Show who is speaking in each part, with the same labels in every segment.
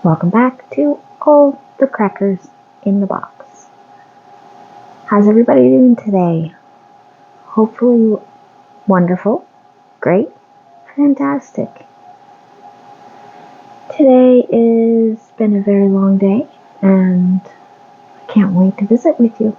Speaker 1: Welcome back to All the Crackers in the Box. How's everybody doing today? Hopefully wonderful, great, fantastic. Today has been a very long day and I can't wait to visit with you.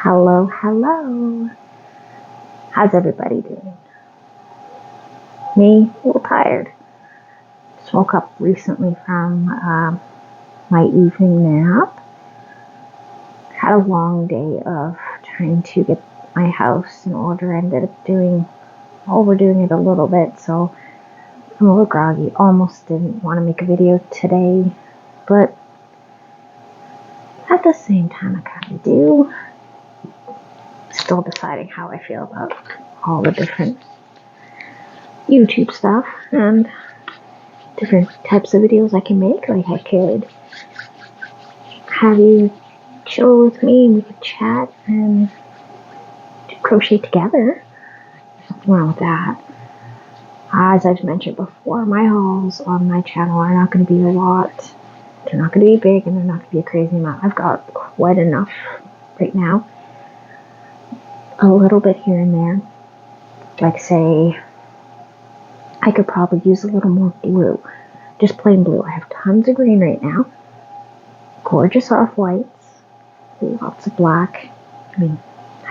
Speaker 1: Hello. How's everybody doing? Me, a little tired. Just woke up recently from my evening nap. Had a long day of trying to get my house in order. Ended up overdoing it a little bit, so I'm a little groggy. Almost didn't want to make a video today, but at the same time I kind of do. Still deciding how I feel about all the different YouTube stuff and different types of videos I can make. Like I could have you chill with me and we could chat and crochet together. There's nothing wrong with that. As I've mentioned before, my hauls on my channel are not going to be a lot. They're not going to be big and they're not going to be a crazy amount. I've got quite enough right now. A little bit here and there. Like say, I could probably use a little more blue. Just plain blue. I have tons of green right now. Gorgeous off-whites. Lots of black. I mean,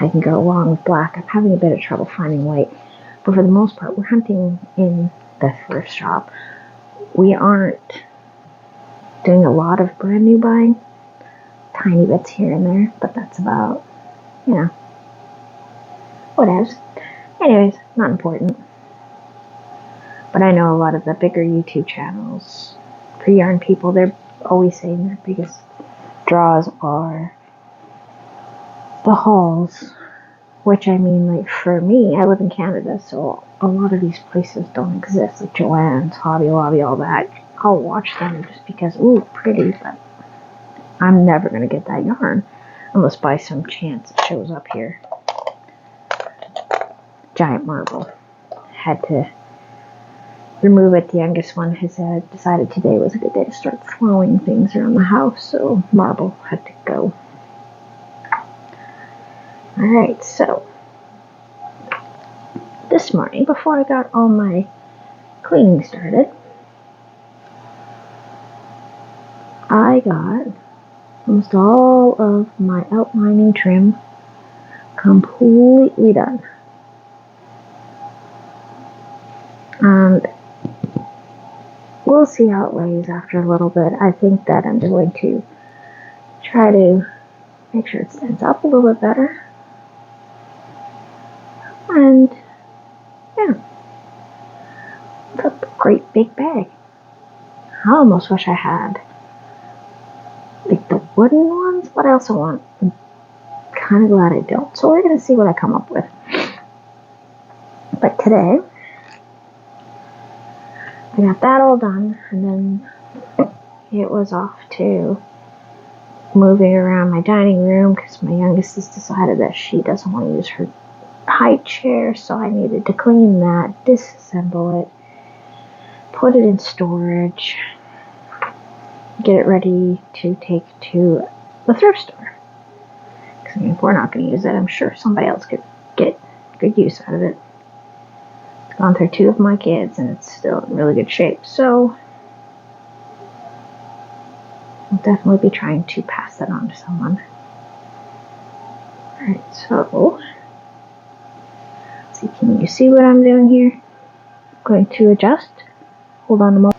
Speaker 1: I can go along with black. I'm having a bit of trouble finding white. But for the most part, we're hunting in the thrift shop. We aren't doing a lot of brand new buying. Tiny bits here and there. But that's about, whatevs. Anyways, not important. But I know a lot of the bigger YouTube channels for yarn people, they're always saying their biggest draws are the hauls. Which I mean, like for me, I live in Canada, so a lot of these places don't exist. Like Joann's, Hobby Lobby, all that. I'll watch them just because, ooh, pretty, but I'm never going to get that yarn. Unless by some chance it shows up here. Giant marble. Had to remove it. The youngest one has decided today was a good day to start throwing things around the house, so marble had to go. Alright, so this morning, before I got all my cleaning started, I got almost all of my outlining trim completely done. And we'll see how it lays after a little bit. I think that I'm going to try to make sure it stands up a little bit better. And yeah, it's a great big bag. I almost wish I had like the wooden ones, but I also want, I'm kind of glad I don't. So we're going to see what I come up with. But today, I got that all done, and then it was off to moving around my dining room because my youngest has decided that she doesn't want to use her high chair, so I needed to clean that, disassemble it, put it in storage, get it ready to take to the thrift store. Because if we're not going to use it, I'm sure somebody else could get good use out of it. It's gone through 2 of my kids and it's still in really good shape, so I'll definitely be trying to pass that on to someone. Alright, so see, can you see what I'm doing here? I'm going to adjust. Hold on a moment.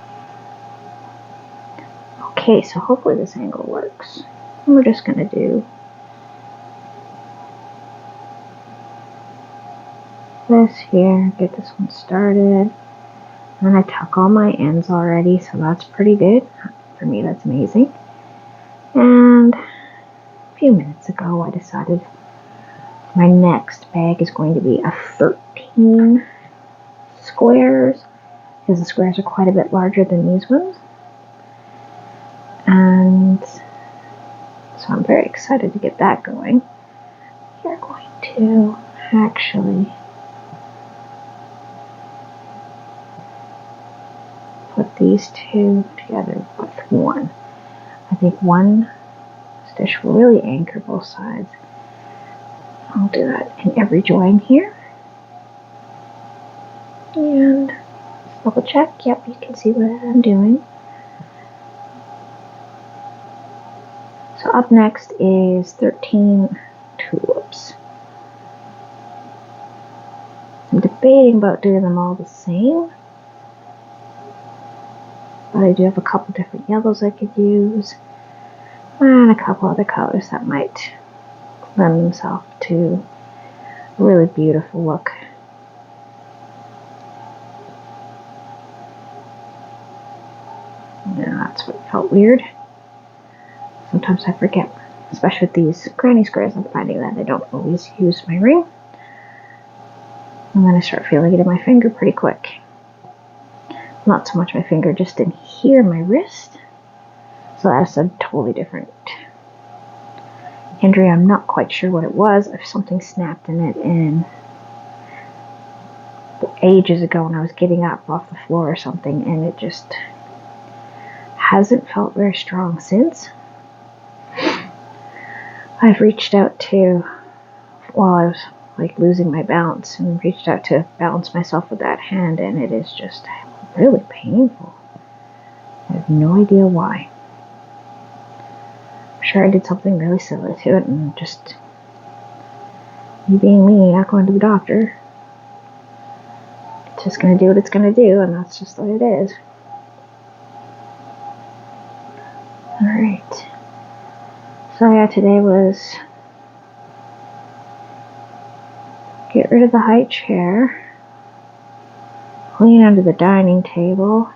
Speaker 1: Okay, so hopefully this angle works. And we're just going to do this here, get this one started. And I tuck all my ends already, so that's pretty good. For me, that's amazing. And a few minutes ago, I decided my next bag is going to be a 13 squares, because the squares are quite a bit larger than these ones. And so I'm very excited to get that going. We're going to actually put these two together with one. I think one stitch will really anchor both sides. I'll do that in every join here. And double check. Yep, you can see what I'm doing. So up next is 13 tulips. I'm debating about doing them all the same, but I do have a couple different yellows I could use, and a couple other colors that might lend themselves to a really beautiful look. Yeah, that's what felt weird. Sometimes I forget, especially with these granny squares, I'm finding that I don't always use my ring. And then I start feeling it in my finger pretty quick. Not so much my finger, just in here, my wrist. So that's a totally different injury. I'm not quite sure what it was, if something snapped in it and ages ago when I was getting up off the floor or something, and it just hasn't felt very strong since. I've reached out to, while I was like losing my balance, and reached out to balance myself with that hand, and it is just really painful. I have no idea why. I'm sure I did something really silly to it, and just me being me, not going to the doctor. It's just going to do what it's going to do, and that's just what it is. Alright. So yeah, today was get rid of the high chair, clean under the dining table,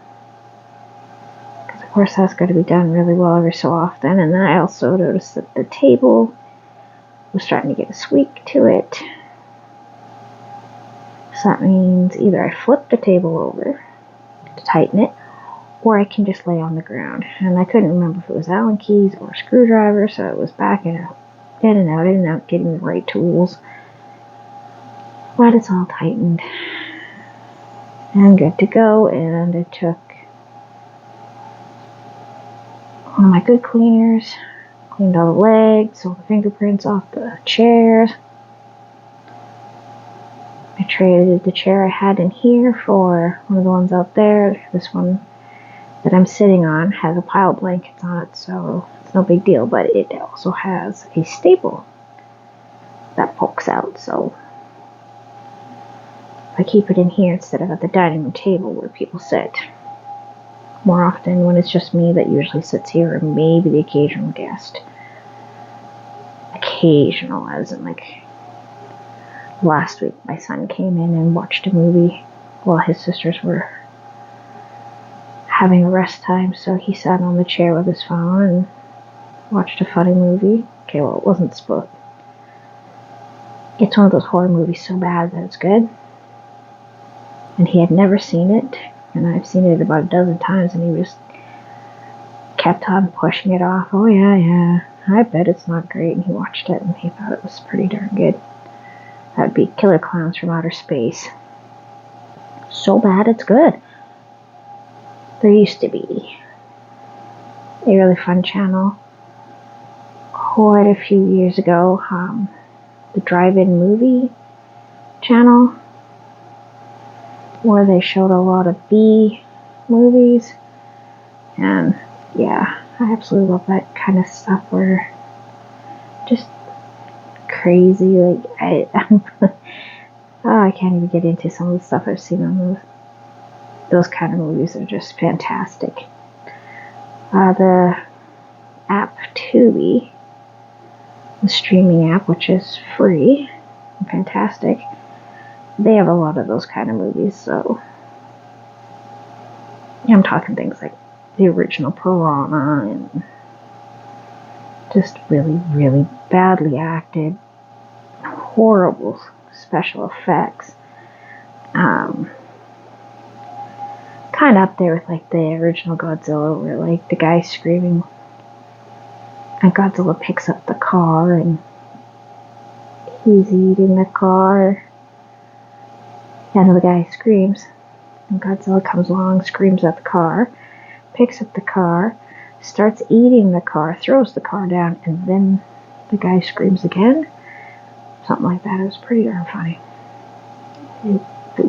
Speaker 1: because of course that's got to be done really well every so often. And then I also noticed that the table was starting to get a squeak to it. So that means either I flip the table over to tighten it, or I can just lay on the ground. And I couldn't remember if it was Allen keys or a screwdriver, so it was back in and out, getting the right tools. But it's all tightened and good to go. And I took one of my good cleaners, cleaned all the legs, all the fingerprints off the chairs. I traded the chair I had in here for one of the ones out there. This one that I'm sitting on has a pile of blankets on it, so it's no big deal, but it also has a staple that pokes out, so I keep it in here instead of at the dining room table where people sit. More often when it's just me that usually sits here, or maybe the occasional guest. Occasional, as in like last week my son came in and watched a movie while his sisters were having a rest time, so he sat on the chair with his phone and watched a funny movie. Okay, well, it wasn't spook. It's one of those horror movies so bad that it's good. And he had never seen it, and I've seen it about a dozen times, and he just kept on pushing it off. Oh yeah, I bet it's not great. And he watched it, and he thought it was pretty darn good. That would be Killer Clowns from Outer Space. So bad it's good. There used to be a really fun channel quite a few years ago, the Drive-In Movie channel, where they showed a lot of B movies, and yeah, I absolutely love that kind of stuff, where just crazy, like I can't even get into some of the stuff I've seen on those kind of movies. Are just fantastic. The app Tubi, the streaming app, which is free and fantastic, they have a lot of those kind of movies, so I'm talking things like the original Piranha and just really, really badly acted, horrible special effects. Kind of up there with like the original Godzilla, where like the guy screaming and Godzilla picks up the car and he's eating the car. And the guy screams, and Godzilla comes along, screams at the car, picks up the car, starts eating the car, throws the car down, and then the guy screams again. Something like that. It was pretty darn funny. It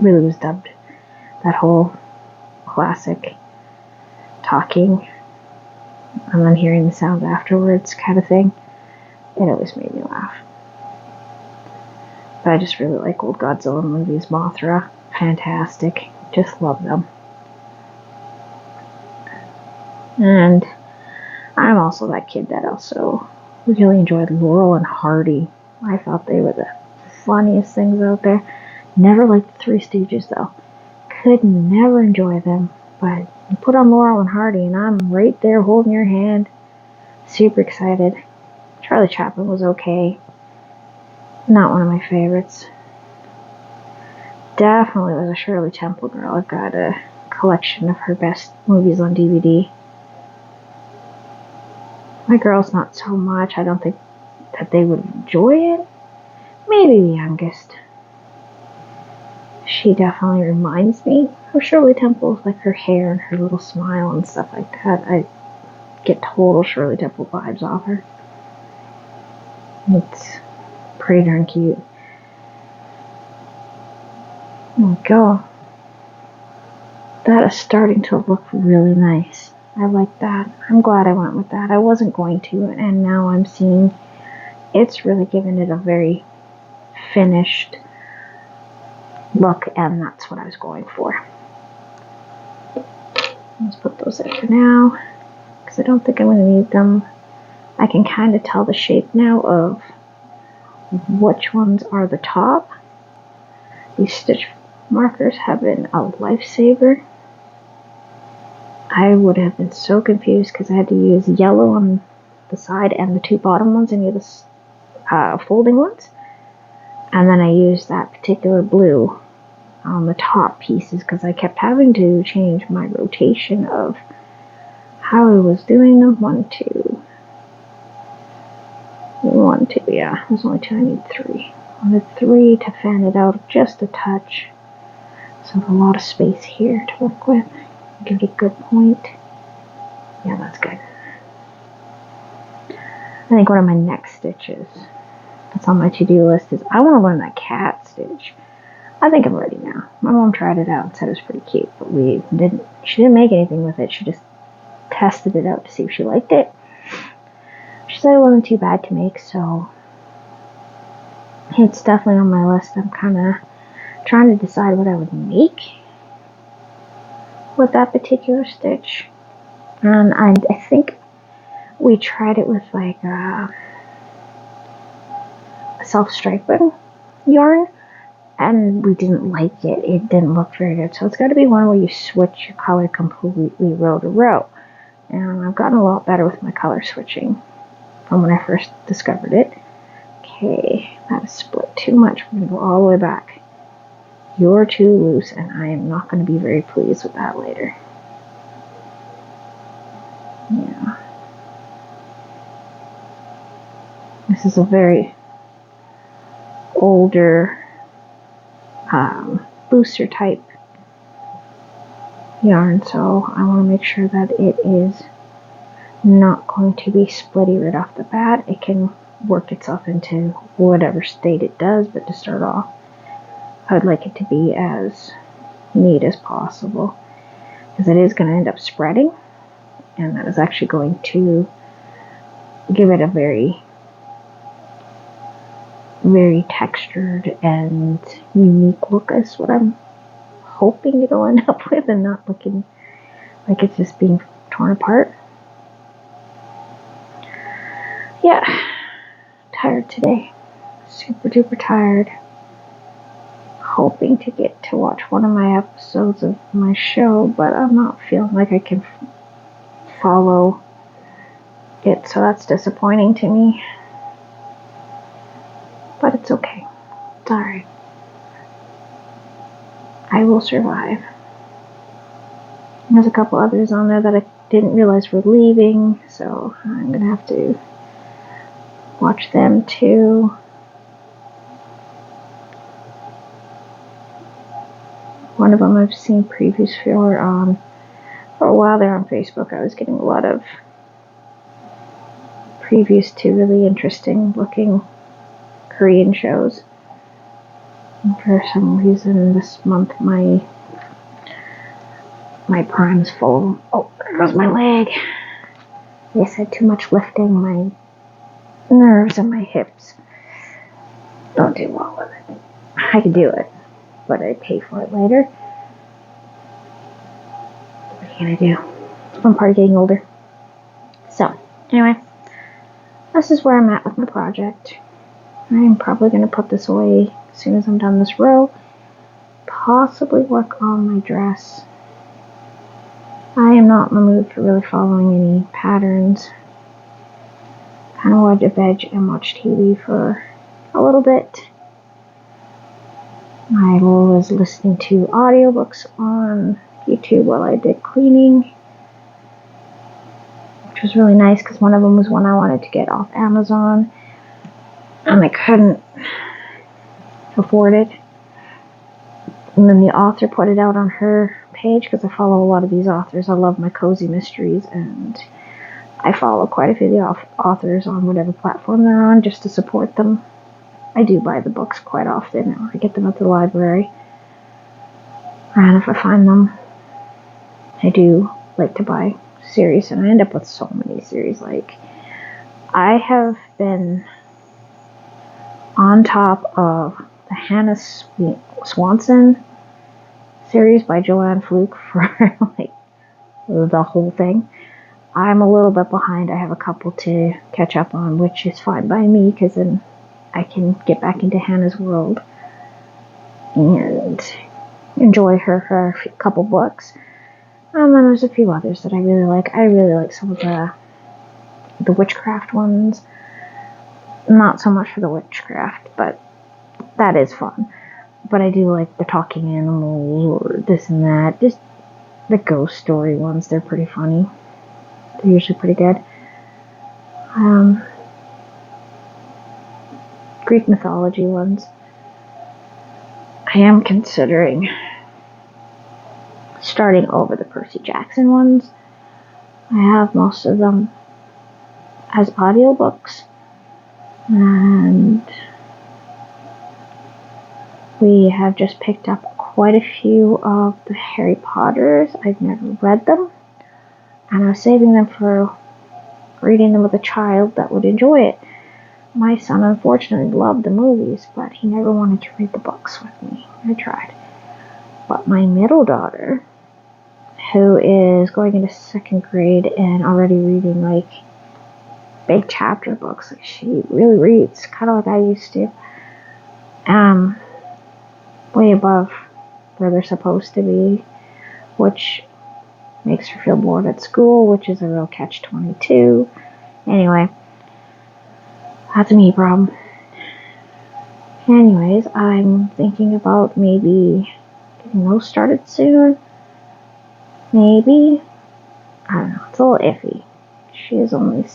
Speaker 1: really was dubbed. That whole classic talking and then hearing the sound afterwards kind of thing. It always made me laugh. But I just really like old Godzilla movies. Mothra, fantastic. Just love them. And I'm also that kid that also really enjoyed Laurel and Hardy. I thought they were the funniest things out there. Never liked the Three Stooges though. Could never enjoy them. But you put on Laurel and Hardy and I'm right there holding your hand. Super excited. Charlie Chaplin was okay. Not one of my favorites. Definitely was a Shirley Temple girl. I've got a collection of her best movies on DVD. My girls, not so much. I don't think that they would enjoy it. Maybe the youngest. She definitely reminds me of Shirley Temple, like her hair and her little smile and stuff like that. I get total Shirley Temple vibes off her. It's pretty darn cute. There we go. That is starting to look really nice. I like that. I'm glad I went with that. I wasn't going to, and now I'm seeing it's really given it a very finished look, and that's what I was going for. Let's put those in for now, because I don't think I'm going to need them. I can kind of tell the shape now of which ones are the top. These stitch markers have been a lifesaver. I would have been so confused because I had to use yellow on the side and the two bottom ones and the folding ones. And then I used that particular blue on the top pieces because I kept having to change my rotation of how I was doing them. 1, 2. 1, 2, yeah. There's only 2, I need 3. I wanted 3 to fan it out just a touch. So I have a lot of space here to work with. Give it a good point. Yeah, that's good. I think one of my next stitches that's on my to-do list is I want to learn that cat stitch. I think I'm ready now. My mom tried it out and said it was pretty cute, but she didn't make anything with it. She just tested it out to see if she liked it. She said it wasn't too bad to make, so it's definitely on my list. I'm kind of trying to decide what I would make with that particular stitch. And I think we tried it with like a self-striping yarn, and we didn't like it. It didn't look very good. So it's got to be one where you switch your color completely row to row. And I've gotten a lot better with my color switching from when I first discovered it. Okay, that is split too much. We're going to go all the way back. You're too loose, and I am not going to be very pleased with that later. Yeah. This is a very older booster type yarn, so I want to make sure that it is not going to be splitty right off the bat. It can work itself into whatever state it does, but to start off, I would like it to be as neat as possible, because it is going to end up spreading, and that is actually going to give it a very, very textured and unique look. Is what I'm hoping it'll end up with, and not looking like it's just being torn apart. Yeah, tired today. Super duper tired. hoping to get to watch one of my episodes of my show, but I'm not feeling like I can follow it, so that's disappointing to me. But it's okay. It's alright. I will survive. There's a couple others on there that I didn't realize were leaving, so I'm gonna have to watch them too. One of them I've seen previews for a while there on Facebook. I was getting a lot of previews to really interesting looking Korean shows. And for some reason this month my Prime's full. Oh, there goes my leg. I said too much lifting. My nerves and my hips don't do well with it. I can do it, but I pay for it later. What can I do? I'm part of getting older. So, anyway, this is where I'm at with my project. I'm probably going to put this away as soon as I'm done this row. Possibly work on my dress. I am not in the mood for really following any patterns. Kind of wanted to veg and watch TV for a little bit. I was listening to audiobooks on YouTube while I did cleaning, which was really nice because one of them was one I wanted to get off Amazon and I couldn't afford it. And then the author put it out on her page because I follow a lot of these authors. I love my cozy mysteries, and I follow quite a few of the authors on whatever platform they're on just to support them. I do buy the books quite often, or I get them at the library. And if I find them, I do like to buy series, and I end up with so many series. Like, I have been on top of the Hannah Swanson series by Joanne Fluke for like the whole thing. I'm a little bit behind. I have a couple to catch up on, which is fine by me because then I can get back into Hannah's world and enjoy her for a couple books. And then there's a few others that I really like. I really like some of the witchcraft ones. Not so much for the witchcraft, but that is fun. But I do like the talking animals or this and that. Just the ghost story ones. They're pretty funny. They're usually pretty good. Greek mythology ones. I am considering starting over the Percy Jackson ones. I have most of them as audiobooks. And we have just picked up quite a few of the Harry Potters. I've never read them, and I was saving them for reading them with a child that would enjoy it. My son unfortunately loved the movies, but he never wanted to read the books with me. I tried. But my middle daughter, who is going into 2nd grade and already reading like big chapter books, like she really reads, kind of like I used to. Way above where they're supposed to be, which makes her feel bored at school, which is a real catch-22. Anyway, that's a me problem. Anyways, I'm thinking about maybe getting those started soon. Maybe. I don't know. It's a little iffy. She is only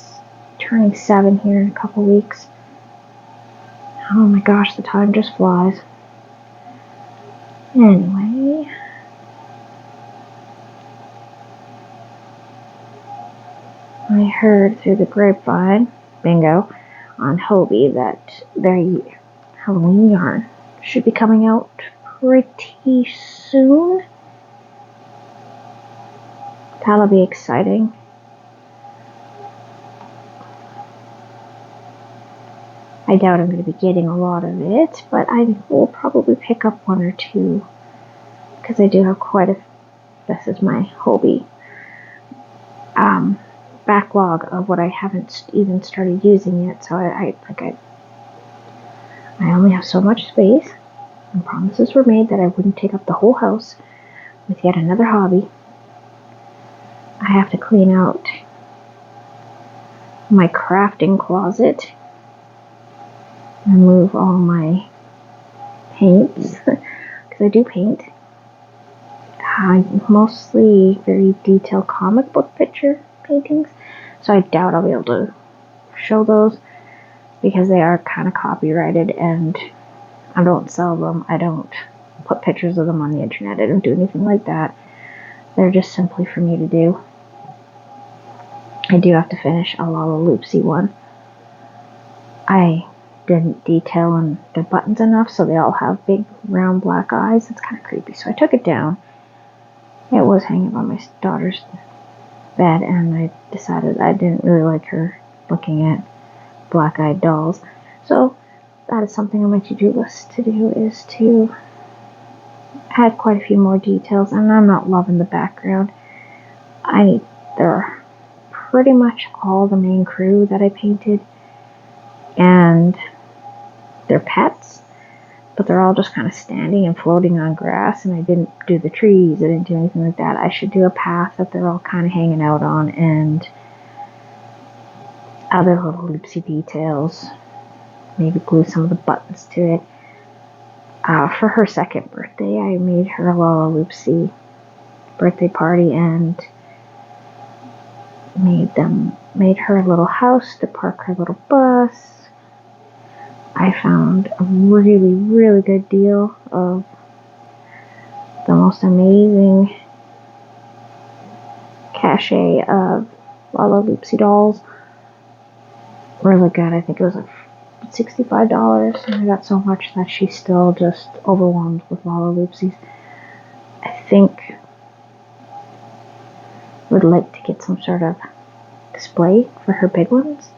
Speaker 1: turning 7 here in a couple weeks. Oh my gosh, the time just flies. Anyway, I heard through the grapevine, bingo, on Hobie that their Halloween yarn should be coming out pretty soon. That'll be exciting. I doubt I'm going to be getting a lot of it, but I will probably pick up 1 or 2 because I do have quite a. This is my Hobie backlog of what I haven't even started using yet. So I only have so much space. and promises were made that I wouldn't take up the whole house with yet another hobby. I have to clean out my crafting closet and move all my paints, because I do paint. Mostly very detailed comic book picture paintings, so I doubt I'll be able to show those because they are kind of copyrighted and I don't sell them. I don't put pictures of them on the internet. I don't do anything like that. They're just simply for me to do. I do have to finish a Lalaloopsy one. I didn't detail on the buttons enough, so they all have big round black eyes. It's kind of creepy, so I took it down. It was hanging on my daughter's bed, and I decided I didn't really like her looking at black-eyed dolls. So that is something on my to-do list to do, is to add quite a few more details, and I'm not loving the background. They're pretty much all the main crew that I painted, and they're pets, but they're all just kind of standing and floating on grass, and I didn't do the trees, I didn't do anything like that. I should do a path that they're all kind of hanging out on, and other little loopsy details. Maybe glue some of the buttons to it. For her second birthday, I made her a Lalaloopsy birthday party and made her a little house to park her little bus. I found a really, really good deal of the most amazing cachet of Lalaloopsy dolls. Really good. I think it was like $65, and I got so much that she's still just overwhelmed with Lalaloopsies. I think would like to get some sort of display for her big ones.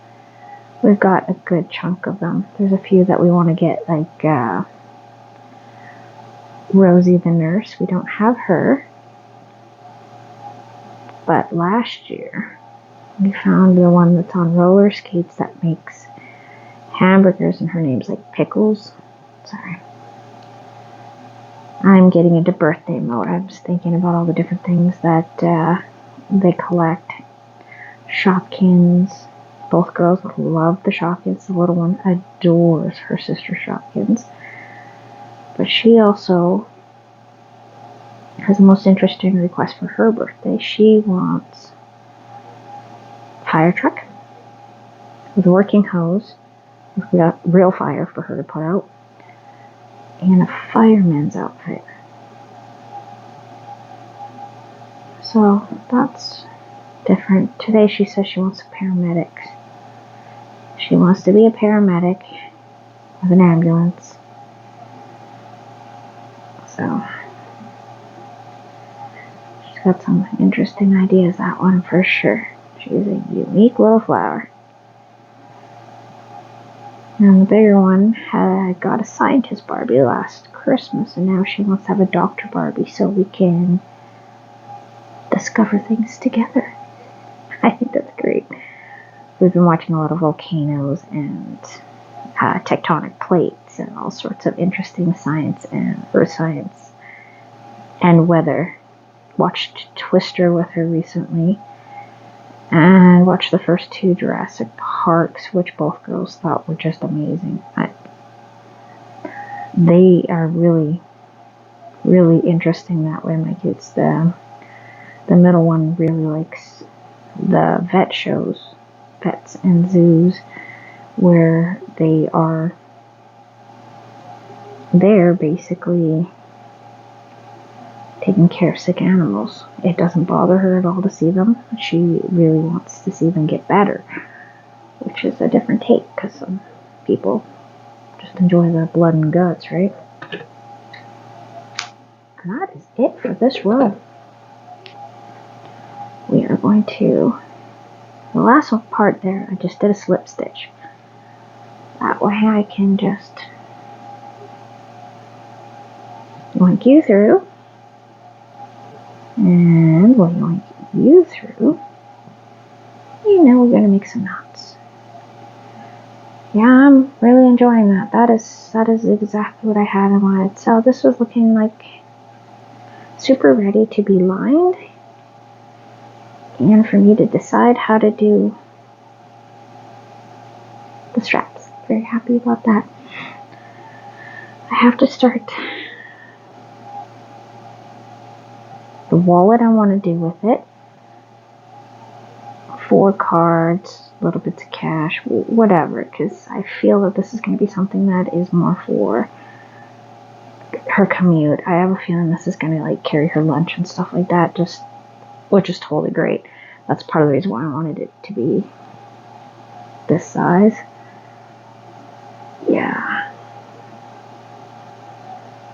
Speaker 1: We've got a good chunk of them. There's a few that we want to get, like Rosie the nurse. We don't have her, but last year we found the one that's on roller skates that makes hamburgers, and her name's like Pickles. Sorry. I'm getting into birthday mode. I was thinking about all the different things that they collect. Shopkins. Both girls love the Shopkins. The little one adores her sister Shopkins. But she also has the most interesting request for her birthday. She wants a fire truck with a working hose. We got real fire for her to put out. And a fireman's outfit. So that's different. Today she says she wants a paramedic. She wants to be a paramedic with an ambulance. So she's got some interesting ideas, that one for sure. She's a unique little flower. And the bigger one had got a scientist Barbie last Christmas, and now she wants to have a Dr. Barbie so we can discover things together. I think that's great. We've been watching a lot of volcanoes and tectonic plates and all sorts of interesting science and earth science and weather. Watched Twister with her recently and watched the first 2 Jurassic Parks, which both girls thought were just amazing. They are really, really interesting that way. My kids, the middle one really likes the vet shows, vets and zoos, where they're basically taking care of sick animals. It doesn't bother her at all to see them. She really wants to see them get better, which is a different take, because some people just enjoy the blood and guts, right? And that is it for this row. We are going to, the last part there, I just did a slip stitch. That way I can just yoink you through, and we'll yoink you through, and now we're going to make some knots. yeah, I'm really enjoying that. That is exactly what I had in mind. So this was looking like super ready to be lined, and for me to decide how to do the straps. Very happy about that. I have to start the wallet I want to do with it. 4 cards, little bits of cash, whatever, because I feel that this is going to be something that is more for her commute. I have a feeling this is going to like carry her lunch and stuff like that, just which is totally great. That's part of the reason why I wanted it to be this size. Yeah.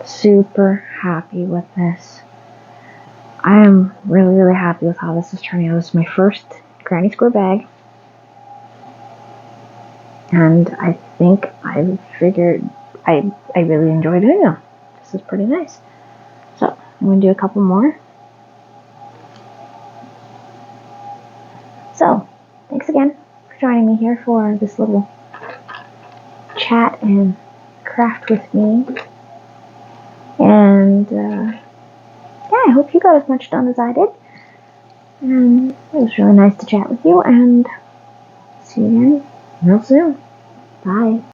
Speaker 1: Super happy with this. I am really, really happy with how this is turning out. This is my first Granny Square bag. And I think I figured I really enjoy doing them. This is pretty nice. So I'm going to do a couple more. So thanks again for joining me here for this little chat and craft with me. And yeah, I hope you got as much done as I did. And it was really nice to chat with you, and see you again real soon. Bye.